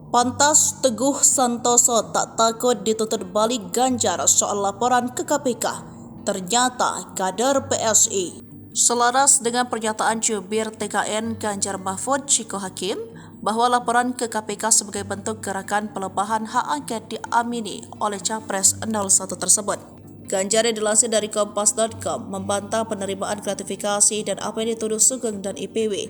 Pantas Teguh Santoso tak takut dituntut balik Ganjar soal laporan ke KPK. Ternyata kader PSI. Selaras dengan pernyataan jubir TKN Ganjar Mahfud Ciko Hakim bahwa laporan ke KPK sebagai bentuk gerakan pelepahan hak angket diamini oleh Capres 01 tersebut. Ganjar yang dilansir dari Kompas.com membantah penerimaan gratifikasi dan apa yang dituduh Sugeng dan IPW.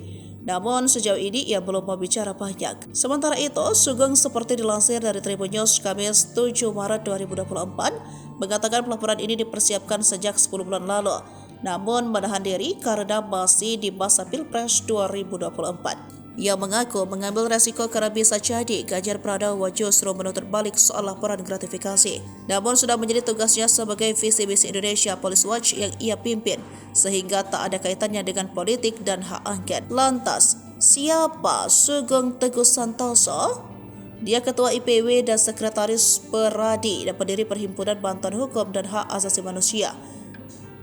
Namun sejauh ini ia belum mau bicara banyak. Sementara itu, Sugeng seperti dilansir dari Tribun News Kamis 7 Maret 2024 mengatakan pelaporan ini dipersiapkan sejak 10 bulan lalu. Namun menahan diri karena masih di masa Pilpres 2024. Ia mengaku mengambil resiko karena bisa jadi Ganjar Pranowo justru menuntut balik soal laporan gratifikasi. Namun sudah menjadi tugasnya sebagai visi misi Indonesia Police Watch yang ia pimpin, sehingga tak ada kaitannya dengan politik dan hak angket. Lantas, siapa Sugeng Teguh Santoso? Dia ketua IPW dan sekretaris Peradi dan pendiri Perhimpunan Bantuan Hukum dan Hak Asasi Manusia.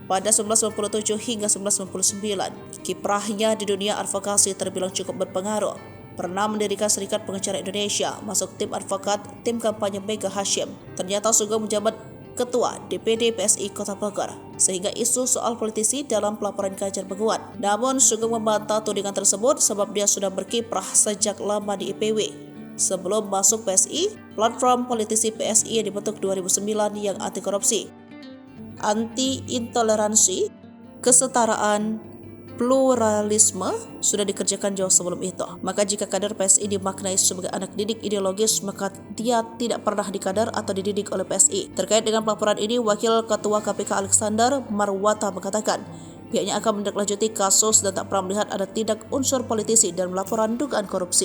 Pada 1997 hingga 1999, kiprahnya di dunia advokasi terbilang cukup berpengaruh. Pernah mendirikan Serikat Pengacara Indonesia, masuk tim advokat, tim kampanye Mega Hashim. Ternyata Sugeng menjabat Ketua DPD PSI Kota Bogor, sehingga isu soal politisi dalam pelaporan Ganjar menguat. Namun Sugeng membantah tudingan tersebut sebab dia sudah berkiprah sejak lama di IPW. Sebelum masuk PSI, platform politisi PSI yang dibentuk 2009 yang anti korupsi, anti intoleransi, kesetaraan, pluralisme sudah dikerjakan jauh sebelum itu. Maka jika kader PSI dimaknai sebagai anak didik ideologis, maka dia tidak pernah dikader atau dididik oleh PSI. Terkait dengan pelaporan ini, Wakil Ketua KPK Alexander Marwata mengatakan pihaknya akan menindaklanjuti kasus dan tak pernah melihat ada tindak unsur politisi dalam laporan dugaan korupsi.